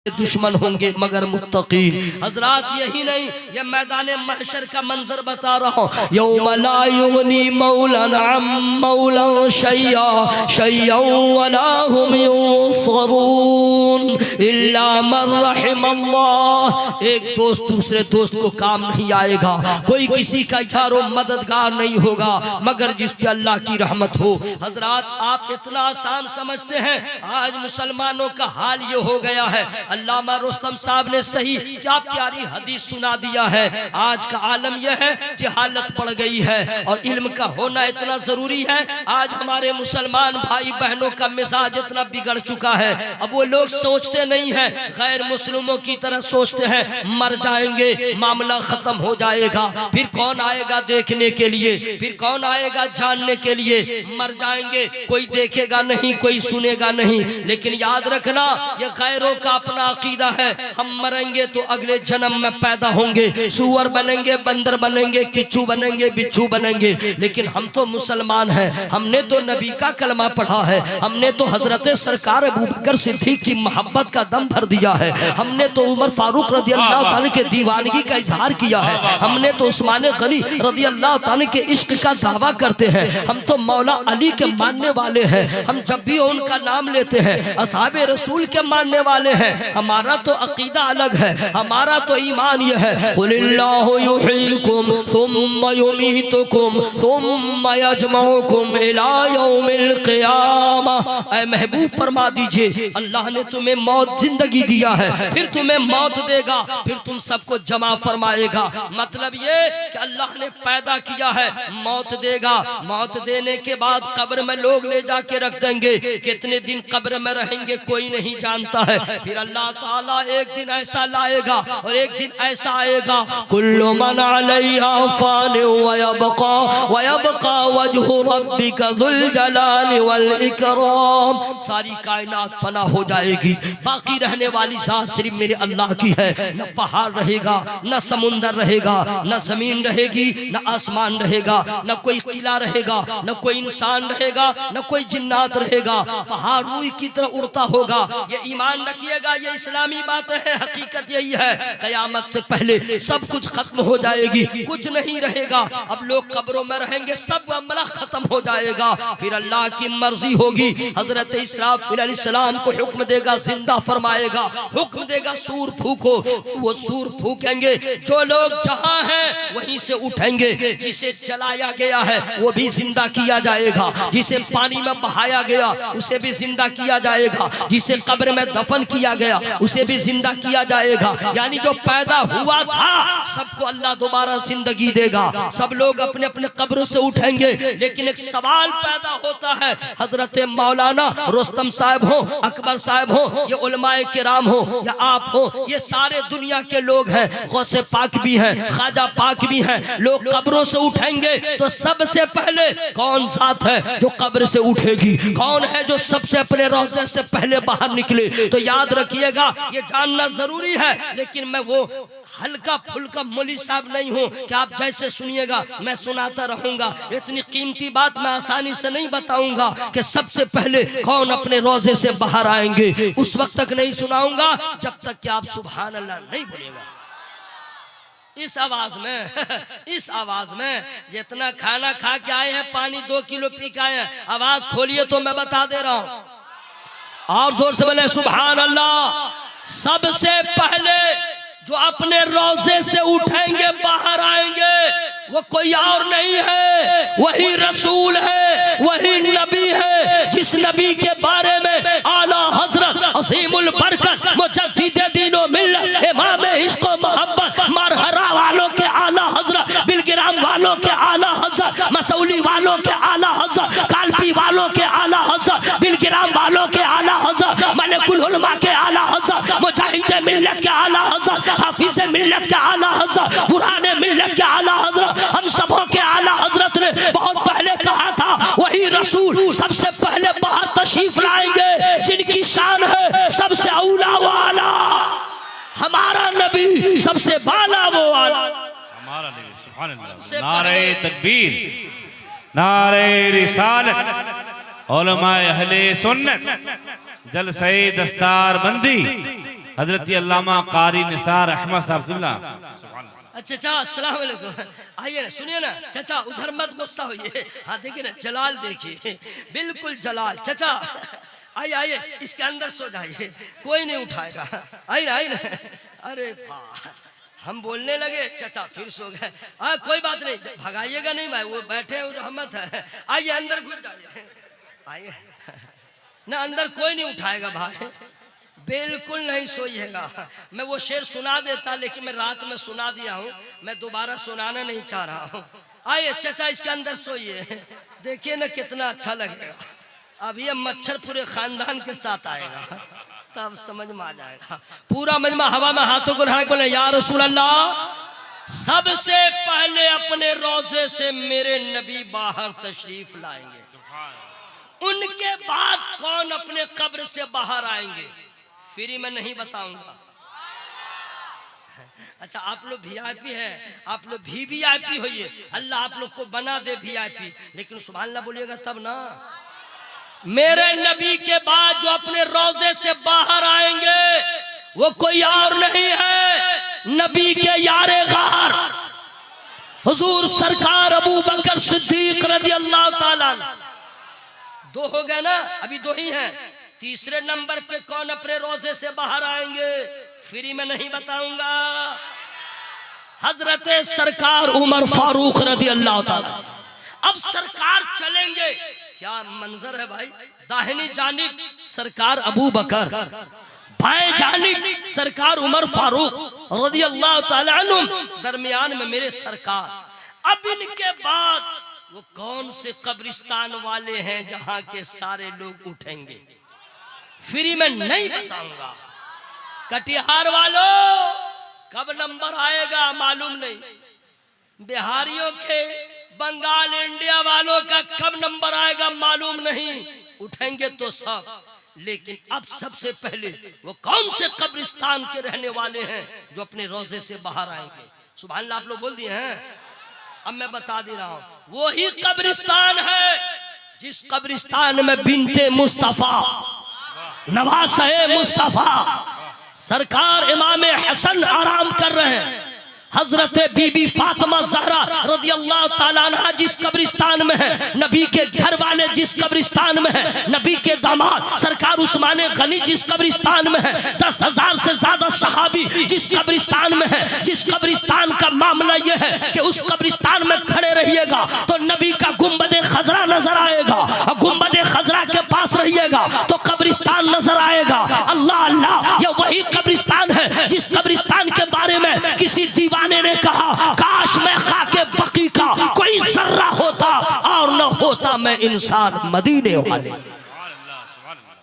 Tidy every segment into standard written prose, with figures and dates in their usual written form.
दुश्मन होंगे मगर मुत्तकीन। हजरात यही नहीं, ये मैदान महशर का मंजर बता रहा हूँ। यौम ला युगनी मौलन अम मौलन शैया शैया वला हुम युंसरून इल्ला मन रहिमल्लाह। एक दोस्त दूसरे दोस्त को काम नहीं आएगा, कोई किसी का यारो मददगार नहीं होगा मगर जिस पे अल्लाह की रहमत हो। हजरात आप इतना आसान समझते हैं, आज मुसलमानों का हाल ये हो गया है। अल्लामा रुस्तम साहब ने सही क्या प्यारी हदीस सुना दिया है। आज का आलम यह है जहालत बढ़ गई है और इल्म का होना इतना जरूरी है। आज हमारे मुसलमान भाई बहनों का मिजाज इतना बिगड़ चुका है, अब वो लोग सोचते नहीं है, गैर मुस्लिमों की तरह सोचते हैं मर जाएंगे मामला खत्म हो जाएगा, फिर कौन आएगा देखने के लिए, फिर कौन आएगा जानने के लिए। मर जाएंगे, कोई देखेगा नहीं, कोई सुनेगा नहीं। लेकिन याद रखना ये गैरों का अपना अकीदा है, हम मरेंगे तो अगले जन्म में पैदा होंगे, सुअर बनेंगे, बंदर बनेंगे, किच्चू बनेंगे, बिच्छू बनेंगे। लेकिन हम तो मुसलमान हैं, हमने तो नबी का कलमा पढ़ा है, हमने तो हजरत सरकार अबू बकर सिद्दीक की मोहब्बत का दम भर दिया है, हमने तो उमर फारूक रज़ी अल्लाह ताला के दीवानगी का इजहार किया है, हमने तो उस्मान गनी रज़ी अल्लाह ताला के इश्क का दावा करते हैं, हम तो मौला अली के मानने वाले हैं, हम जब भी उनका नाम लेते हैं असहाबे रसूल के मानने वाले हैं। हमारा तो अकीदा अलग है, हमारा तो ईमान यह है कुलिल्लाहु युहीकुम सुम्मा युमीतुकुम सुम्मा यजमउकुम इला यौमिल क़ियामह। ऐ महबूब फरमा दीजिए अल्लाह ने तुम्हें मौत जिंदगी दिया है, फिर तुम्हें मौत देगा, फिर तुम सबको जमा फरमाएगा। मतलब ये कि अल्लाह ने पैदा किया है, मौत देगा, मौत देने के बाद कब्र में लोग ले जाके रख देंगे, कितने दिन कब्र में रहेंगे कोई नहीं जानता है। फिर अल्लाह ताला एक दिन ऐसा लाएगा और एक दिन ऐसा आएगा कुल्लु मन अलैहा फान व यबका वजहु रब्बिका ज़ुल जलाली वल इकराम। सारी कायनात फना हो जाएगी, बाकी रहने वाली ज़ात सिर्फ मेरे अल्लाह की है। न पहाड़ रहेगा, न समुंदर रहेगा, न जमीन रहेगी, न आसमान रहेगा, न कोई किला रहेगा, न कोई इंसान रहेगा, न कोई जिन्नात रहेगा। पहाड़ रूई की तरह उड़ता होगा। ये ईमान रखिएगा, ये इस्लामी बात है, हकीकत यही है। कयामत से पहले सब कुछ खत्म हो जाएगी, कुछ नहीं रहेगा। अब लोग कब्रों में रहेंगे, सब अमला खत्म हो जाएगा। फिर अल्लाह की मर्जी होगी, हजरत इस्राफील अलैहिस्सलाम को हुक्म देगा, जिंदा फरमाएगा, हुक्म देगा सूर फूको। वो सूर फूकेंगे, जो लोग जहां हैं वहीं से उठेंगे। जिसे जलाया गया है वो भी जिंदा किया जाएगा, जिसे पानी में बहाया गया उसे भी जिंदा किया जाएगा, जिसे कब्र में दफन किया गया उसे भी जिंदा किया जाएगा। यानी जो पैदा हुआ था सबको अल्लाह दोबारा जिंदगी देगा, सब लोग अपने अपने कब्रों से उठेंगे। लेकिन एक सवाल पैदा होता है, हजरत मौलाना रुस्तम साहब हो, अकबर साहब हो, ये उलमाए किराम हो या आप हो, ये सारे दुनिया के लोग हैं, गौसे पाक भी हैं, ख्वाजा पाक भी हैं। लोग कब्रों से उठेंगे तो सबसे पहले कौन जात है जो कब्र से उठेगी, कौन है जो सबसे अपने रोज़े से पहले बाहर निकले। तो याद रखिएगा, ये जानना जरूरी है। लेकिन मैं वो हल्का फुल्का मौलवी साहब नहीं हूँ कि आप जैसे सुनिएगा मैं सुनाता रहूंगा। इतनी कीमती बात मैं आसानी से नहीं बताऊंगा कि सबसे पहले कौन अपने रोजे से बाहर आएंगे। उस वक्त तक नहीं सुनाऊंगा जब तक कि आप सुभान अल्लाह नहीं बोलेगा। इस आवाज में इस आवाज में जितना खाना खा के आए हैं, पानी 2 किलो पी के आए हैं, आवाज खोलिए तो मैं बता दे रहा हूँ। और जोर से बोले सुभान अल्लाह। सबसे पहले जो अपने रोजे से उठेंगे बाहर आएंगे वो कोई और नहीं है, वही रसूल है, वही नबी है, जिस नबी के बारे में आला हजरत असीमुल बरकत मुजद्दिद दीनो मिल्लत इमाम इश्क व मोहब्बत मरहरा वालों के आला हजरत, बिलगिराम वालों के आला हजरत, मसौली वालों के आला हजरत, कालपी वालों के आला हजरत, बिलगिराम वालों के आला हजरत, मलिकुल उलमा के आला हजरत, मुजाहिद मिल्लत के आला हजरत, हाफिज मिल्लत के आला हजरत, बुरहान मिल्लत के आला हजरत, हम सबों के आला हजरत ने बहुत पहले कहा था वही रसूल सबसे पहले बाहर तशरीफ लाएंगे, जिनकी शान है सबसे औला वाला हमारा नबी, सबसे बाला वो वाला हमारा नबी। सुभान अल्लाह। नारे तकबीर, नारे रिसालत, उलमाए अहले सुन्नत, जलसे दस्तार बंदी, हजरत अल्लामा कारी निसार अहमद साहब सुनला। अच्छा चाचा अस्सलाम वालेकुम, आइए ना, सुनिए ना चाचा, उधर मत गुस्सा होइए। हाँ देखिए ना जलाल, देखिए बिल्कुल जलाल। चाचा आइए आइए, इसके अंदर सो जाइए, कोई नहीं उठाएगा। आइए ना। अरे हम बोलने लगे चाचा फिर सो गए। हाँ कोई बात नहीं, भगाइएगा नहीं भाई, वो बैठे हैं रहमत है। आइए अंदर घुस जाइए, आइए ना, अंदर कोई नहीं उठाएगा भाई, बिल्कुल नहीं सोइएगा। मैं वो शेर सुना देता, लेकिन मैं रात में सुना दिया हूँ, मैं दोबारा सुनाना नहीं चाह रहा हूँ। आइए चाचा इसके अंदर सोइए, देखिए ना कितना अच्छा लगेगा। अब ये मच्छर पूरे खानदान के साथ आएगा, तब समझ में आ जाएगा। पूरा मजमा हवा में हाथों को उठा के बोले या रसूल अल्लाह, सबसे पहले अपने रोजे से मेरे नबी बाहर तशरीफ लाएंगे, उनके बाद कौन अपने कब्र से बाहर आएंगे, फ्री में नहीं बताऊंगा। अच्छा आप लोग वीआईपी हैं, आप लोग भी वीआईपी होइए, अल्लाह आप लोग को बना दे वीआईपी, लेकिन सुभान अल्लाह बोलिएगा तब ना। मेरे नबी के बाद जो अपने रोजे से बाहर आएंगे वो कोई और नहीं है, नबी के यारे गार हुजूर सरकार अबू बकर सिद्दीक रज़ी अल्लाह ताला। दो हो गए ना, अभी दो ही हैं। तीसरे नंबर पे कौन अपने रोजे से बाहर आएंगे, फ्री में नहीं बताऊंगा। हजरत सरकार उमर फारूक रज़ी अल्लाह ताला। अब सरकार चलेंगे, क्या मंजर है भाई, दाहिनी जानिब सरकार अबू बकर, बाएं जानिब सरकार उमर फारूक रज़ी अल्लाह ताला अन्हु, दरमियान में मेरे सरकार। अब इनके बाद वो कौन से कब्रिस्तान वाले हैं जहां के सारे लोग उठेंगे, फ्री में नहीं बताऊंगा। कटिहार वालों कब नंबर आएगा मालूम नहीं, बिहारियों के, बंगाल इंडिया वालों का कब नंबर आएगा मालूम नहीं, उठेंगे तो सब। लेकिन अब सबसे पहले वो कौन से कब्रिस्तान के रहने वाले हैं जो अपने रोजे से बाहर आएंगे। सुभान अल्लाह आप लोग बोल दिए हैं। अब मैं बता दे रहा हूं, वही कब्रिस्तान है जिस कब्रिस्तान में बिनते मुस्तफा नवासे मुस्तफा सरकार इमाम हसन आराम कर रहे हैं। हजरत बीबी फातिमा ज़हरा रज़ी अल्लाह ताला अन्हा जिस कब्रिस्तान में है, नबी के घर वाले जिस कब्रिस्तान में है, नबी के दामाद सरकार उस्मान गनी जिस कब्रिस्तान में है, 10,000 से ज्यादा सहाबी जिस कब्रिस्तान में है, जिस कब्रिस्तान का मामला यह है कि उस कब्रिस्तान में खड़े रहिएगा तो नबी का गुंबद खजरा नजर आएगा, और गुंबद खजरा के पास रहिएगा तो कब्रिस्तान नजर आएगा। अल्लाह अल्लाह, ये वही कब्रिस्तान है जिस कब्रिस्तान के बारे में किसी दीवाने ने कहा, काश मैं खाके बकी का कोई जर्रा होता और न होता मैं इंसान मदीने वाले।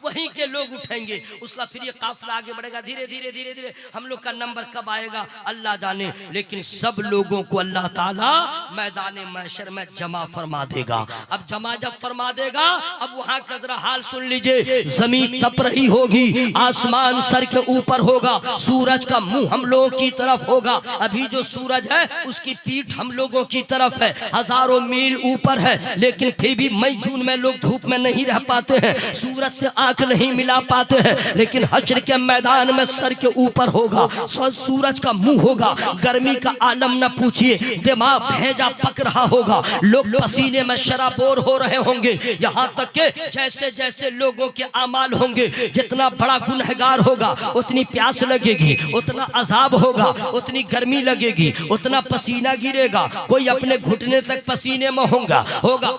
वहीं के लोग उठेंगे, उसका फिर ये काफिला आगे बढ़ेगा, धीरे धीरे धीरे धीरे हम लोग का नंबर कब आएगा अल्लाह जाने, लेकिन सब लोगों को अल्लाह ताला मैदान महशर में जमा फरमा देगा। अब जमा जब फरमा देगा, अब वहां का जरा हाल सुन लीजिए। जमीन तप रही होगी, आसमान सर के ऊपर होगा, सूरज का मुंह हम लोगों की तरफ होगा। अभी जो सूरज है उसकी पीठ हम लोगों की तरफ है, हजारों मील ऊपर है, लेकिन फिर भी मई जून में लोग धूप में नहीं रह पाते हैं, सूरज से आंख नहीं मिला पाते हैं, लेकिन हश्र के मैदान में सर के ऊपर होगा, सूरज का मुंह होगा, गर्मी का आलम न पूछिए, दिमाग भेजा पक रहा होगा, लोग पसीने में शराबोर हो रहे होंगे, यहाँ तक के जैसे जैसे लोगों के अमाल होंगे, जितना बड़ा गुनहगार होगा उतनी प्यास लगेगी, उतना अजाब होगा, उतनी गर्मी लगेगी, उतना पसीना गिरेगा। कोई अपने घुटने तक पसीने में होगा,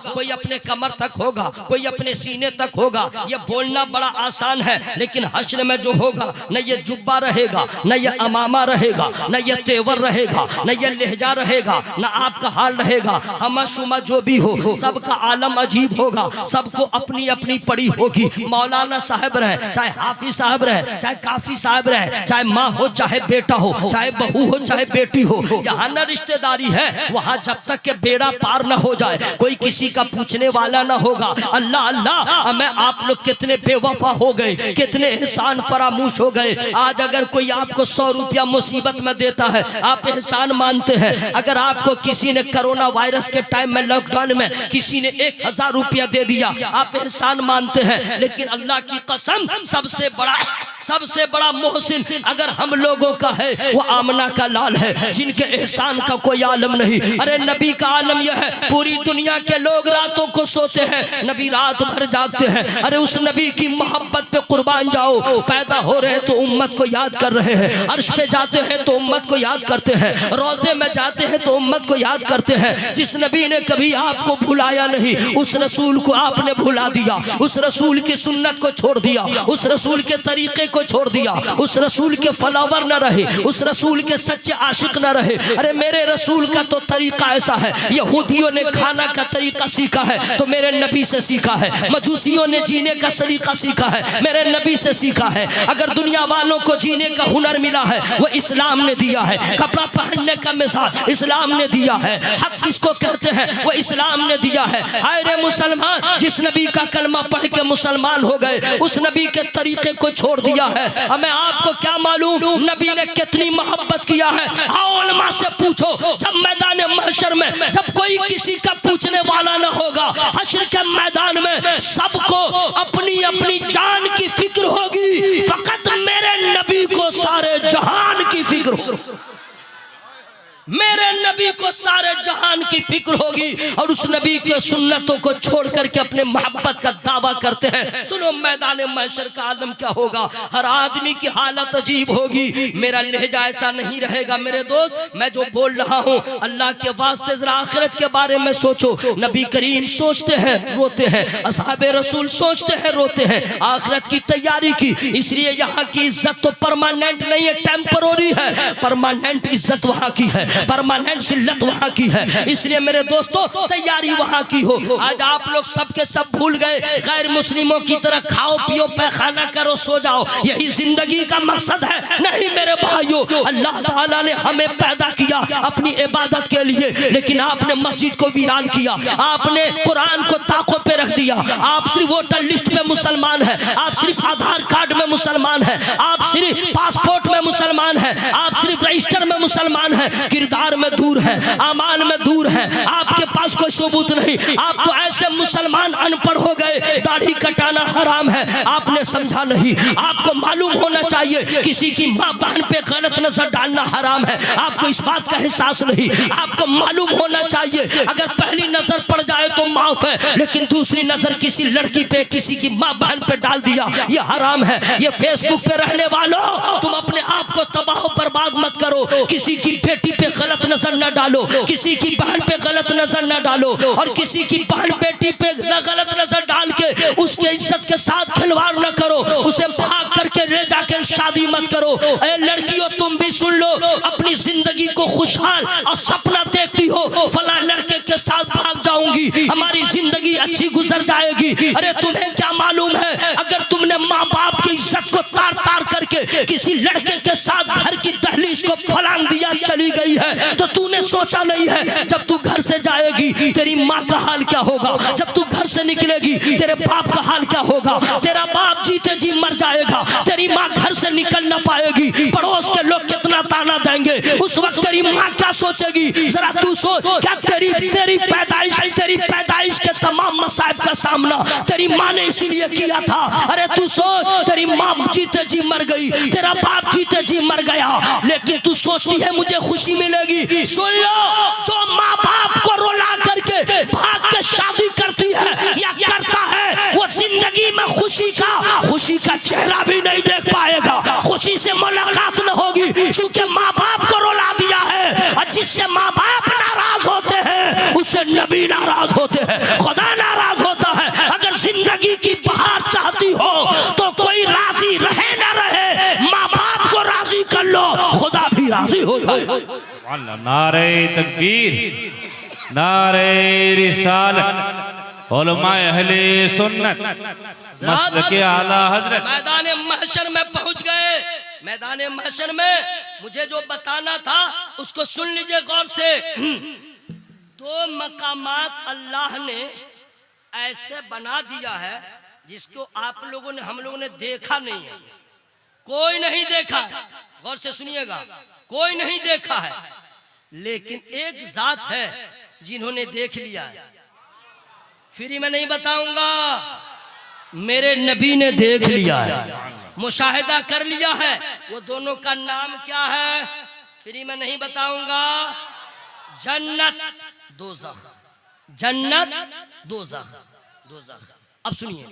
कोई अपने कमर तक होगा, कोई अपने सीने तक होगा। ये बोलना बड़ा आसान है, लेकिन हश्र में जो होगा न ये जुब्बा रहेगा, न ये अमामा रहेगा, न ये तेवर रहेगा, न ये लहजा रहेगा, न आपका हाल रहेगा। हमा शुमा जो भी हो, सबका आलम अजीब होगा, सबको अपनी अपनी पड़ी होगी। मौलाना साहब रहे, चाहे हाफिज साहब रहे, चाहे काफी साहब रहे, चाहे माँ हो चाहे बेटा हो, चाहे बहू हो चाहे बेटी हो, यहाँ न रिश्तेदारी है, वहाँ जब तक के बेड़ा पार न हो जाए कोई किसी का पूछने वाला न होगा। अल्लाह अल्लाह, मैं आप लोग कितने बेवफा हो गए, कितने एहसान फरामोश हो गए। आज अगर कोई आपको 100 रुपया मुसीबत में देता है, आप एहसान मानते हैं। अगर आपको किसी ने कोरोना वायरस के टाइम में, लॉकडाउन में किसी ने 1000 रुपया दे दिया, आप एहसान मानते हैं। लेकिन अल्लाह की कसम सबसे बड़ा सबसे बड़ा मोहसिन अगर हम लोगों का है वो आमना का लाल है, जिनके एहसान का कोई आलम नहीं। अरे नबी का आलम यह है, पूरी दुनिया के लोग रातों को सोते हैं, नबी रात भर जागते हैं। अरे उस नबी की मोहब्बत पे कुर्बान जाओ। पैदा हो रहे तो उम्मत को याद कर रहे हैं, अर्श पे जाते हैं तो उम्मत को याद करते हैं, रोजे में जाते हैं तो उम्मत को याद करते हैं। जिस नबी ने कभी आपको भुलाया नहीं, उस रसूल को आपने भुला दिया, उस रसूल की सुन्नत को छोड़ दिया, उस रसूल के तरीके को छोड़ दिया, उस रसूल के फॉलोवर न रहे, उस रसूल के सच्चे आशिक न रहे। अरे मेरे रसूल का तो तरीका ऐसा है, यहूदियों ने खाना का तरीका सीखा है तो मेरे नबी से सीखा है, मजूसियों ने जीने का तरीका सीखा है, मेरे नबी से सीखा है। अगर दुनिया वालों को जीने का हुनर मिला है वो इस्लाम ने दिया है, कपड़ा पहनने का मिजाज इस्लाम ने दिया है, हक किसको कहते हैं वो इस्लाम ने दिया है। हाय रे मुसलमान, जिस नबी का कलमा पढ़ के मुसलमान हो गए, उस नबी के तरीके को छोड़ दिया है। हमें आपको क्या मालूम नबी ने कितनी मोहब्बत किया है। आओ उलमा से पूछो, जब मैदान महशर में जब कोई किसी का पूछने वाला न होगा, हश्र के मैदान में सबको अपनी अपनी जान की फिक्र होगी, फकत मेरे नबी को सारे जहान की फिक्र होगी, मेरे नबी को सारे जहान की फिक्र होगी। और उस नबी के सुन्नतों को छोड़ करके अपने मोहब्बत का दावा करते हैं। सुनो मैदान महशर का आलम क्या होगा, हर आदमी की हालत अजीब होगी। मेरा लहजा ऐसा नहीं रहेगा मेरे दोस्त, मैं जो बोल रहा हूँ अल्लाह के वास्ते जरा आखिरत के बारे में सोचो। नबी करीम सोचते हैं रोते हैं, असहाबे रसूल सोचते हैं रोते हैं, आखिरत की तैयारी की। इसलिए यहाँ की इज्जत तो परमानेंट नहीं है, टेम्पररी है। परमानेंट इज्जत वहाँ की है, परमानेंट जिल्लत वहाँ की है। इसलिए मेरे दोस्तों तैयारी वहाँ की हो। आज आप लोग सबके सब भूल गए, गैर मुस्लिमों की तरह खाओ पियो पैखाना करो सो जाओ, यही जिंदगी का मकसद है। नहीं मेरे भाइयों, अल्लाह ताला ने हमें पैदा किया अपनी इबादत के लिए, लेकिन आपने मस्जिद को वीरान किया, आपने कुरान को ताकों पे रख दिया। आप सिर्फ वोटर लिस्ट में मुसलमान है, आप सिर्फ आधार कार्ड में मुसलमान है, आप सिर्फ पासपोर्ट में मुसलमान है, आप सिर्फ रजिस्टर में मुसलमान है, किरदार में दूर है, अमाल में दूर है, आपके पास कोई सबूत नहीं। आप तो ऐसे मुसलमान अनपढ़ हो गए, दाढ़ी कटाना हराम है, आपने समझा नहीं। आपको मालूम होना चाहिए किसी की माँ बहन पे गलत नजर डालना हराम है, आपको इस बात का एहसास नहीं। आपको मालूम होना चाहिए अगर पहली नजर पड़ जाए तो माफ है, लेकिन दूसरी नजर किसी लड़की पे किसी की माँ बहन पे डाल दिया ये हराम है। ये फेसबुक पे रहने वालों, तुम अपने आप को तबाह बर्बाद मत करो, किसी की बेटी पे गलत नजर न डालो, किसी की बहन पे गलत नजर न डालो, और किसी की बहन बेटी पे गलत नजर डाल के उसके इज्जत के साथ खिलवाड़ न करो, उसे भाग करके ले जाकर शादी मत करो। ऐ लड़कियों तुम भी सुन लो, अपनी जिंदगी को खुशहाल और सपना देखती हो फला लड़के के साथ भाग जाऊंगी, हमारी जिंदगी अच्छी गुजर जाएगी। अरे तुम्हें क्या मालूम है अगर तुमने माँ बाप की इज्जत को तार तार करके किसी लड़के के साथ घर की दहलीज को फलांग दिया चली गई है, तो तूने सोचा नहीं है जब तू घर से जाएगी तेरी माँ का हाल क्या होगा, जब तू घर से निकलेगी तेरे बाप का हाल क्या होगा। तेरा बाप जीते जी मर जाएगा, तेरी माँ घर से निकल ना पाएगी, पड़ोस के लोग कितना ताना देंगे, उस वक्त तेरी माँ क्या सोचेगी। जरा तू सोच, क्या तेरी पैदाइश के तमाम मसाइब का सामना तेरी माँ ने इसीलिए किया था। अरे तू सोच, तेरी माँ जीते जी मर गई, तेरा बाप जीते जी मर गया, लेकिन तू सोचती है मुझे खुशी मिलेगी। सुन लो, जो माँ बाप को रुला करके भाग के शादी करती है या करता है, वो जिंदगी में खुशी का चेहरा भी नहीं देख पाएगा, खुशी से मुलाकात न होगी, क्योंकि माँ बाप को रुला दिया है। और जिससे माँ बाप नाराज होते हैं उससे नबी नाराज होते हैं, खुदा नाराज होता है। अगर जिंदगी की बहार चाहती हो तो कोई राजी रहे न रहे, माँ बाप को राजी कर लो, खुदा भी राजी हो जाए। नारे तकबीर, नारे रिसालत, उलमाए अहले सुन्नत, मसलके आला हजरत। मैदान महशर में पहुंच गए। मैदान महशर में मुझे जो बताना था उसको सुन लीजिए गौर से। दो मकामात अल्लाह ने ऐसे बना दिया है जिसको आप लोगों ने हम लोगों ने देखा नहीं है, कोई नहीं देखा है। गौर से सुनिएगा, कोई नहीं देखा है, लेकिन एक जात है जिन्होंने देख लिया है। फ्री में नहीं बताऊंगा, मेरे नबी ने देख लिया है। मुशाहिदा कर लिया है। वो दोनों का नाम क्या है? फ्री में नहीं बताऊंगा। जन्नत दोज़ख, जन्नत दोज़ख, दोज़ख। अब सुनिए,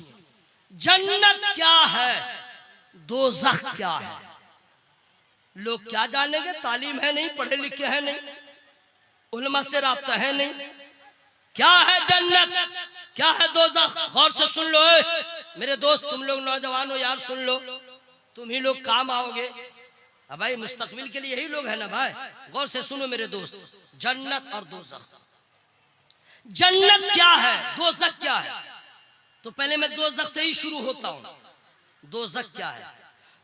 जन्नत क्या है, दोज़ख क्या है? लोग क्या जानेंगे? तालीम है नहीं, पढ़े लिखे हैं नहीं, उलमा से राब्ता है नहीं। क्या है जन्नत, क्या है दोज़ख? गौर से सुन लो मेरे दोस्त, तुम लोग नौजवान हो यार, सुन लो, तुम ही लोग काम आओगे। अब भाई मुस्तकबिल के लिए यही लोग हैं ना भाई। गौर से सुनो मेरे दोस्त, जन्नत और दोज़ख। जन्नत क्या है, दोज़ख क्या है? तो पहले मैं दोज़ख से ही शुरू होता हूं। दोज़ख क्या है?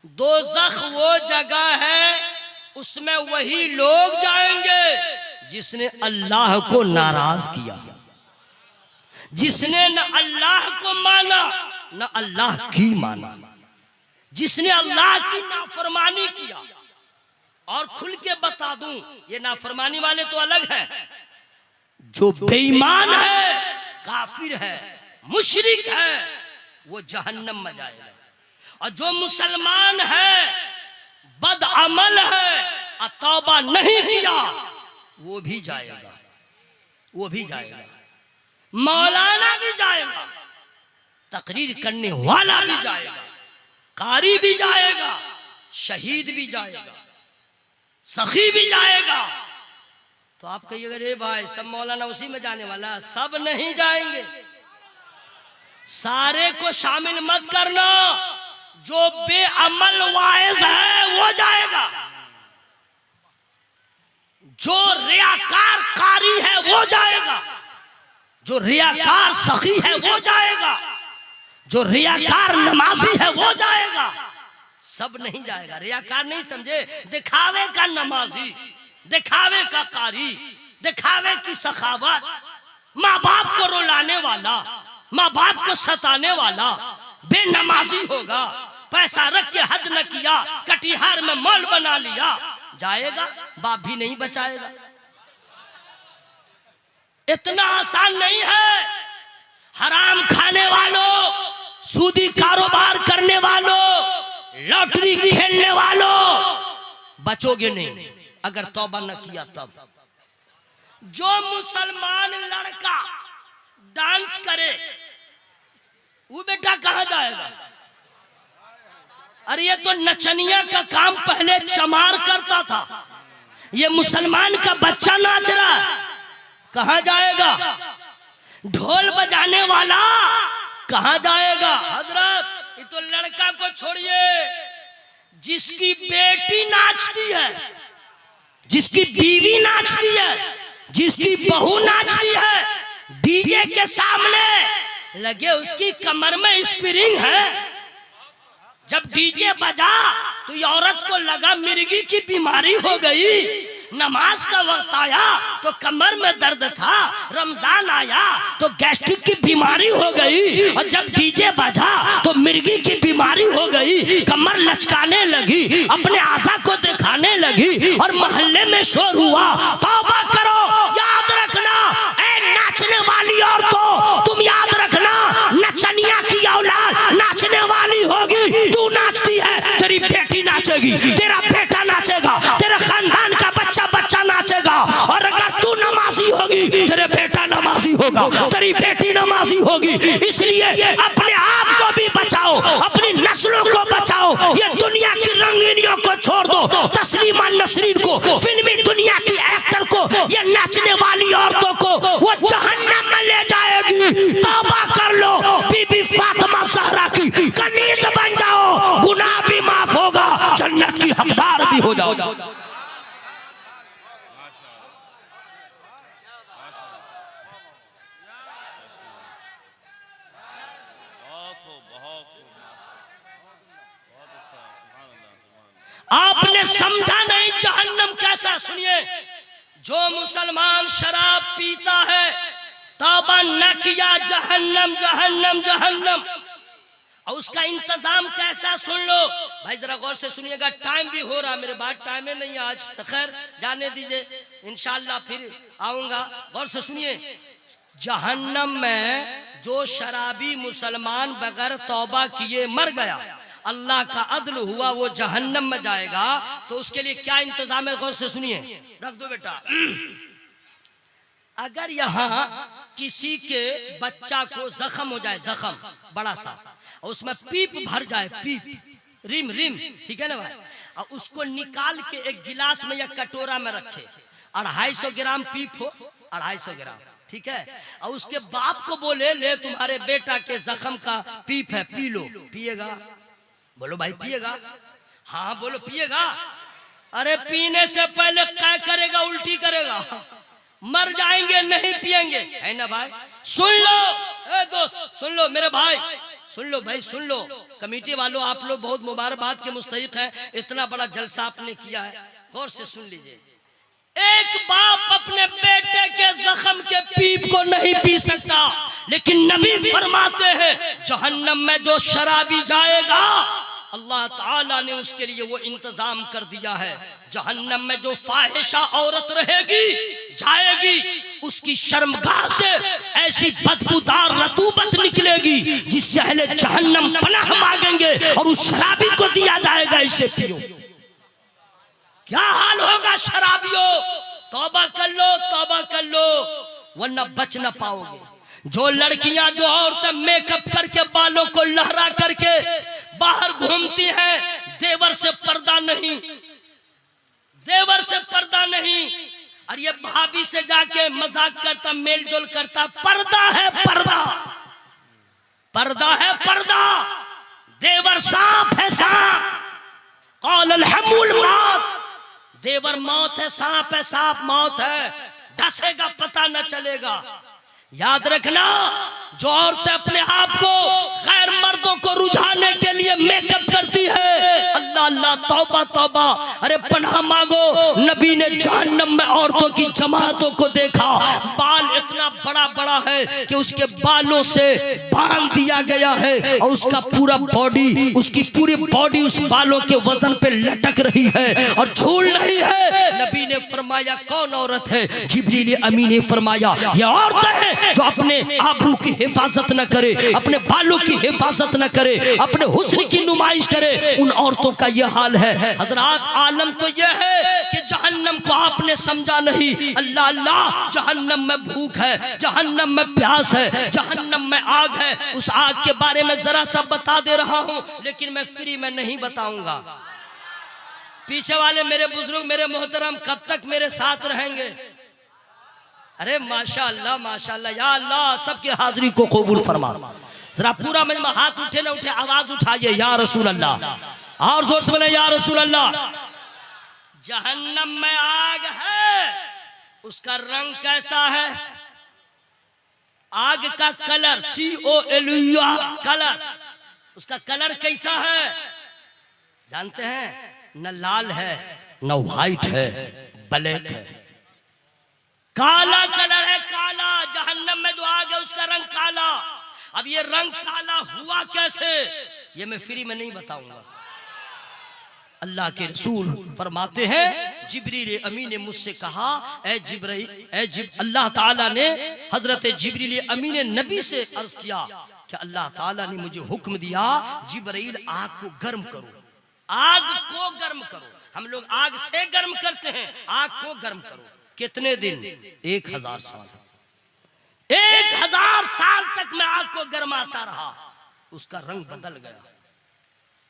दोज़ख वो जगह है, उसमें वही लोग जाएंगे जिसने अल्लाह को नाराज किया, जिसने न अल्लाह को माना न अल्लाह की माना, जिसने अल्लाह की नाफरमानी किया। और खुल के बता दूं, ये नाफरमानी वाले तो अलग है, जो बेईमान है, काफिर है, मुशरिक है, वो जहन्नम में जाएगा। और जो मुसलमान है, बदअमल है, तौबा नहीं किया, वो भी जाएगा, वो भी जाएगा। मौलाना भी जाएगा, तकरीर करने वाला भी जाएगा, कारी भी जाएगा, शहीद भी जाएगा, सखी भी जाएगा। तो आप कहिएगा रे भाई सब मौलाना उसी में जाने वाला, सब नहीं जाएंगे। सारे को शामिल मत करना। जो बेअमल वाइज है वो जाएगा, जो रियाकार कारी है वो जाएगा, जो रियाकार सखी है वो जाएगा, जो रियाकार नमाजी है वो जाएगा। सब नहीं जाएगा। रियाकार नहीं समझे, दिखावे का नमाजी, दिखावे का कारी, दिखावे की सखावत, माँ बाप को रुलाने वाला, माँ बाप को सताने वाला बेनमाजी होगा, पैसा रख के हज न किया, कटिहार में मॉल बना लिया, जाएगा, बाप भी नहीं बचाएगा। इतना आसान नहीं है। हराम खाने वालों, सूदी कारोबार करने वालों, लॉटरी खेलने वालों, बचोगे नहीं अगर तौबा न किया तब। जो मुसलमान लड़का डांस करे वो बेटा कहां जाएगा? अरे ये तो नचनिया का काम पहले चमार करता था, ये मुसलमान का बच्चा नाच रहा, कहां जाएगा? ढोल बजाने वाला कहां जाएगा? हजरत ये तो लड़का को छोड़िए, जिसकी बेटी नाचती है, जिसकी बीवी नाचती है, जिसकी बहू नाचती है, डीजे के सामने लगे उसकी कमर में स्प्रिंग है। जब डीजे बजा तो ये औरत को लगा मिर्गी की बीमारी हो गई। नमाज का वक्त आया तो कमर में दर्द था, रमजान आया तो गैस्ट्रिक की बीमारी हो गई, और जब डीजे बजा तो मिर्गी की बीमारी हो गई, कमर लचकाने लगी, अपने आशा को दिखाने लगी, और मोहल्ले में शोर हुआ। तौबा करो, याद रखना ऐ नाचने वाली औरतों, तुम याद रखना, नचनिया की औलाद नाचने वाली होगी। तू नाचती है, तेरी बेटी नाचेगी, तेरा बेटा नाचेगा, तेरे खानदान का बच्चा नाचेगा, और अगर तू नमाजी होगी तेरे बेटा नमाजी होगा, तेरी बेटी नमाजी होगी। इसलिए अपने आप को भी बचाओ, अपनी नस्लों को बचाओ। ये दुनिया की रंगीनियों को छोड़ दो, तस्लीमा नसरीन को, फिल्मी दुनिया की एक्टर को, ये नाचने वाली औरतों को वो जहन्नम में ले जाएगी। तौबा कर लो, बीबी फातिमा ज़हरा की कनीज़ बन जाओ, गुनाह भी माफ होगा, जन्नत की हकदार भी हो जाओ। आपने समझा नहीं जहन्नम कैसा? सुनिए, जो मुसलमान शराब पीता है, तौबा न किया, जहन्नम जहन्नम जहन्नम। और उसका इंतजाम कैसा सुन लो भाई, जरा गौर से सुनिएगा। टाइम भी हो रहा, मेरे बाद टाइम ही नहीं आज, खैर जाने दीजिए, इंशाल्लाह फिर आऊंगा। गौर से सुनिए, जहन्नम में जो शराबी मुसलमान बगैर तौबा किए मर गया, अल्लाह का अदल हुआ वो जहन्नम में जाएगा, तो उसके लिए क्या इंतजाम है, गौर से सुनिए। रख दो बेटा। अगर यहाँ किसी के बच्चा को जख्म हो जाए, जख्म बड़ा सा, और उसमें पीप भर जाए, पीप रिम रिम, ठीक है ना भाई, और उसको निकाल के एक गिलास में या कटोरा में रखे, 250 ग्राम पीप हो, 250 ग्राम, ठीक है, और उसके बाप को बोले ले तुम्हारे बेटा के जख्म का पीप है, पी लो। पिएगा? बोलो भाई पिएगा? हाँ बोलो पिएगा। अरे पीने से पहले क्या करेगा, उल्टी करेगा, मर जाएंगे नहीं पिएंगे, है ना भाई। सुन लो ए दोस्त, सुन लो मेरे भाई, सुन लो भाई, सुन लो कमेटी वालों, आप लोग बहुत मुबारकबाद के मुस्तहिक हैं, इतना बड़ा जलसा आपने किया है, गौर से सुन लीजिए। एक बाप अपने बेटे के जख्म के पीप को नहीं पी सकता, लेकिन नबी फरमाते हैं जहन्नम में जो शराबी जाएगा, अल्लाह ताला ने उसके लिए वो इंतजाम कर दिया है। जहन्नम में जो फाहिशा औरत रहेगी, जाएगी, उसकी शर्मगाह से ऐसी बदबूदार रतूबत निकलेगी जिससे अहले जहन्नम पनाह मांगेंगे, और उस शराबी को दिया जाएगा इसे पियो। क्या हाल होगा शराबियों, तौबा कर लो, तौबा कर लो, वरना बच ना पाओगे। जो लड़कियां, जो औरतें मेकअप करके बालों को लहरा करके बाहर घूमती हैं, देवर से पर्दा नहीं, देवर से पर्दा नहीं, और ये भाभी से जाके मजाक करता, मेलजोल करता, पर्दा है पर्दा, पर्दा है पर्दा, देवर सांप है सांप, क़ाल अल-हमुल मौत, देवर मौत है, सांप है सांप, मौत है, डसेगा पता न चलेगा। याद रखना, जो औरतें अपने आप को गैर मर्दों को रुझाने के लिए मेकअप करती है, अल्लाह अल्लाह, तौबा तौबा, अरे पनाह मांगो। नबी ने जहन्नम में औरतों की जमातों को देखा, बाल इतना बड़ा बड़ा है कि उसके बालों से बांध दिया गया है, और उसका पूरा बॉडी, उसकी पूरी बॉडी उस बालों के वजन पे लटक रही है और झूल रही है। नबी ने फरमाया कौन औरत है? जिब्रील अमीन ने फरमाया ये औरत है जो अपने आबरू की हिफाजत न करे, अपने बालों की हिफाजत न करे, अपने हुस्न की नुमाइश करे, उन औरतों का यह हाल है। हजरात, आलम तो यह है कि जहन्नम को आपने समझा नहीं। अल्लाह अल्लाह, जहन्नम में भूख है, जहन्नम में प्यास है, जहन्नम में आग है। उस आग के बारे में जरा सा बता दे रहा हूं, लेकिन मैं फ्री में नहीं बताऊंगा। पीछे वाले मेरे बुजुर्ग, मेरे मोहतरम, कब तक मेरे साथ रहेंगे? अरे माशाअल्लाह माशाअल्लाह, या अल्लाह सबकी हाजिरी को कबूल फरमा। जरा पूरा मजमा हाथ उठे ना उठे, आवाज उठाइए या रसूल अल्लाह, और जोर से बोले या रसूल अल्लाह। जहन्नम में आग है, उसका रंग कैसा है? आग का कलर COLUR कलर, उसका कलर कैसा है जानते हैं? न लाल है, न व्हाइट है, ब्लैक है, काला कलर है, काला। जहन्नम में जो आग है उसका रंग काला। अब ये रंग काला हुआ कैसे, ये मैं फ्री में नहीं बताऊंगा। अल्लाह के रसूल फरमाते हैं, जिब्रील अमीन ने मुझसे कहा, अल्लाह ताला ने हजरत जिब्रील अमीन ने नबी से अर्ज किया कि अल्लाह ताला ने मुझे हुक्म दिया, जिब्रील आग को गर्म करो, आग को गर्म करो। हम लोग आग से गर्म करते हैं, आग को गर्म करो। कितने दिन? 1000 साल। 1000 साल तक मैं आग को गर्माता रहा, उसका रंग बदल गया।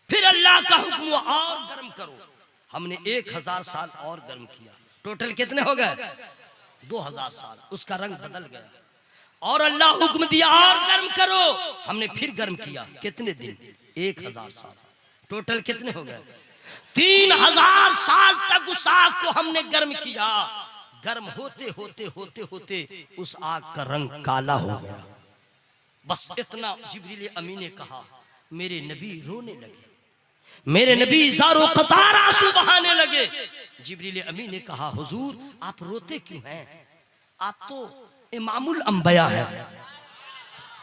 फिर अल्लाह का हुक्म हुआ और गर्म करो। हमने 1000 साल और गर्म किया, टोटल कितने हो गए? 2000 साल। उसका रंग बदल गया, और अल्लाह हुक्म दिया और गर्म करो। हमने फिर गर्म किया, कितने दिन? 1000 साल। टोटल कितने हो गए? 3000 साल तक उस आग को हमने गर्म किया। गर्म होते होते होते होते उस आग का रंग काला हो गया। बस इतना जिब्रील अमीन ने कहा, मेरे नबी रोने लगे, मेरे नबी ज़ारो क़तार आंसू बहाने लगे। जिब्रील अमीन ने कहा, हुजूर आप रोते क्यों हैं? आप तो इमामुल अंबिया है,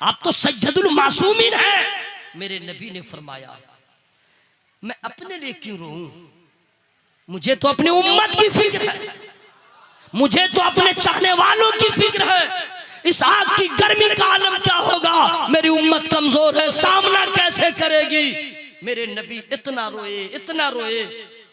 आप तो सज्जदुल मासूमीन है। मेरे नबी ने फरमाया, मैं अपने लिए क्यों रोऊं? मुझे तो अपनी उम्मत की फिक्र है, मुझे तो अपने चाहने वालों की फिक्र है। इस आग की गर्मी का आलम क्या होगा? मेरी उम्मत कमजोर है, सामना कैसे करेगी? मेरे नबी इतना रोए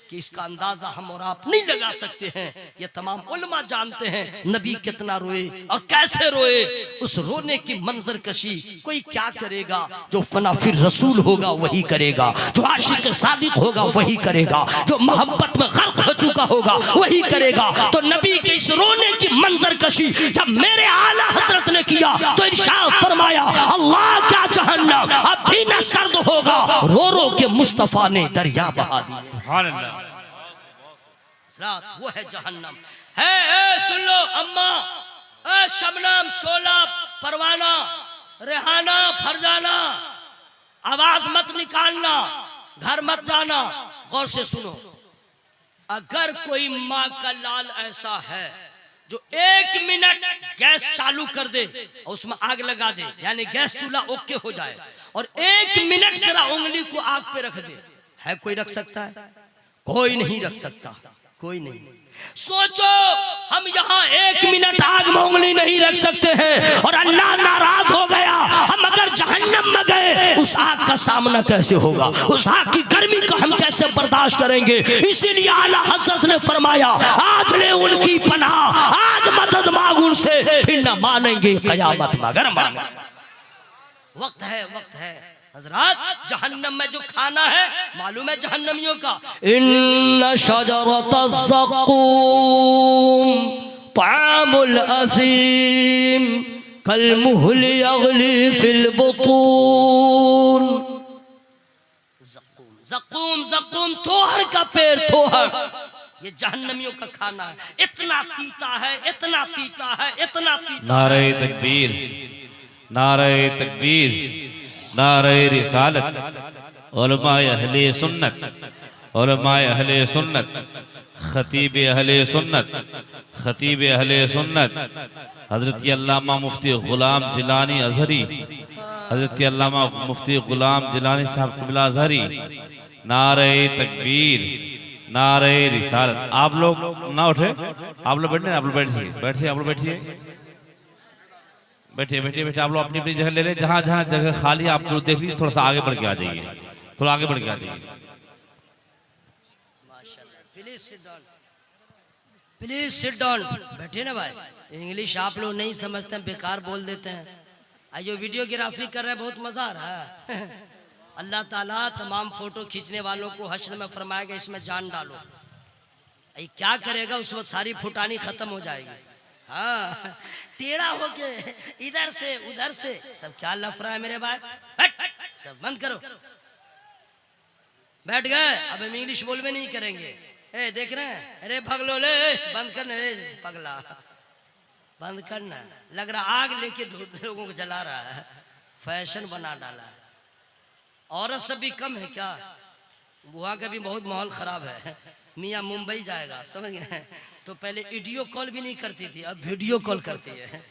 कि इसका अंदाजा हम और आप नहीं लगा सकते हैं। ये तमाम उलमा जानते हैं नबी कितना रोए और कैसे रोए। उस रोने की मंजर कशी कोई क्या करेगा? जो फना फिर रसूल होगा वही करेगा, जो आशिक सादिक होगा वही करेगा, जो मोहब्बत में गर्क हो चुका होगा वही करेगा। तो नबी के इस रोने की मंजर कशी जब मेरे आला हजरत ने किया तो इरशाद फरमाया, अल्लाह क्या जहन्नम अब भी न सर्द होगा, रो रो के मुस्तफा ने दरिया बहा दिए। वो है जहन्नम है। सुन लो अम्मा, शबनम, शोला, परवाना, रेहाना, फरजाना, आवाज मत निकालना, घर मत जाना, गौर से सुनो। अगर कोई माँ का लाल ऐसा है जो 1 मिनट गैस चालू कर दे और उसमें आग लगा दे, यानी गैस चूल्हा ओके हो जाए, और 1 मिनट जरा उंगली को आग पे रख दे, है कोई रख सकता है? कोई नहीं रख सकता, कोई नहीं। सोचो हम यहाँ 1 मिनट आग में उंगली नहीं रख सकते हैं और अल्लाह नाराज हो गया, हम अगर जहन्नम में गए उस आग का सामना कैसे होगा? उस आग की गर्मी को हम कैसे बर्दाश्त करेंगे? इसीलिए आला हज़रत ने फरमाया, आज ले उनकी पनाह, आज मदद मांग उनसे, फिर न मानेंगे कयामत मगर मानेंगे। वक्त है हजरात, जहन्नम में जो खाना है मालूम है जहन्नमियों का, इन्ना शजरतज़ ज़क़ूम तामुल असीम कल मुहल यग़ली फिल बुतून। ज़क़ूम तोहर का पेड़, तोहर, ये जहन्नमियों का खाना है। इतना तीता है, इतना तीता है, इतना तीता। नारे तकबीर, नारे तकबीर, नारे रिसालत, उलमाए अहले सुन्नत, उलमाए अहले सुन्नत, खतीब अहले सुन्नत, खतीब अहले सुन्नत हजरत अल्लामा मुफ्ती गुलाम जिलानी अजहरी, हजरत अल्लामा मुफ्ती गुलाम जिलानी साहब क़िबला अजहरी। नारे तकबीर, नारे रिसालत। आप लोग ना उठे, आप लोग बैठे, आप लोग बैठिए, आप लोग बैठिए, बैठिए, आप लोग अपनी अपनी जगह ले लें। जहाँ जहाँ जगह खाली आप लोग देख लीजिए, थोड़ा सा आगे बढ़ के आ जाइए, थोड़ा आगे बढ़ के आ जाइए। प्लीज सिट डाउन, बैठे ना भाई। इंग्लिश आप लोग नहीं समझते हैं, बेकार बोल देते हैं। जो वीडियोग्राफी कर रहे हैं बहुत मजा आ रहा है। अल्लाह ताला तमाम फोटो खींचने वालों को हश्र में फरमाएगा इसमें जान डालो। क्या करेगा उस वक्त सारी फुटानी खत्म हो जाएगी। हाँ, टेढ़ा होके इधर से उधर से सब क्या लफड़ा है मेरे भाई। सब बंद करो, बैठ गए। अब हम इंग्लिश बोल में नहीं करेंगे। देख रहे हैं, अरे भगलो ले, बंद करना, पगला बंद करना। लग रहा आग लेके लोगों को जला रहा है, फैशन बना डाला है। औरत सब भी कम है क्या? वहाँ का भी बहुत माहौल खराब है। मियाँ मुंबई जाएगा, समझ गए, तो पहले वीडियो कॉल भी नहीं करती थी, अब वीडियो कॉल करती है।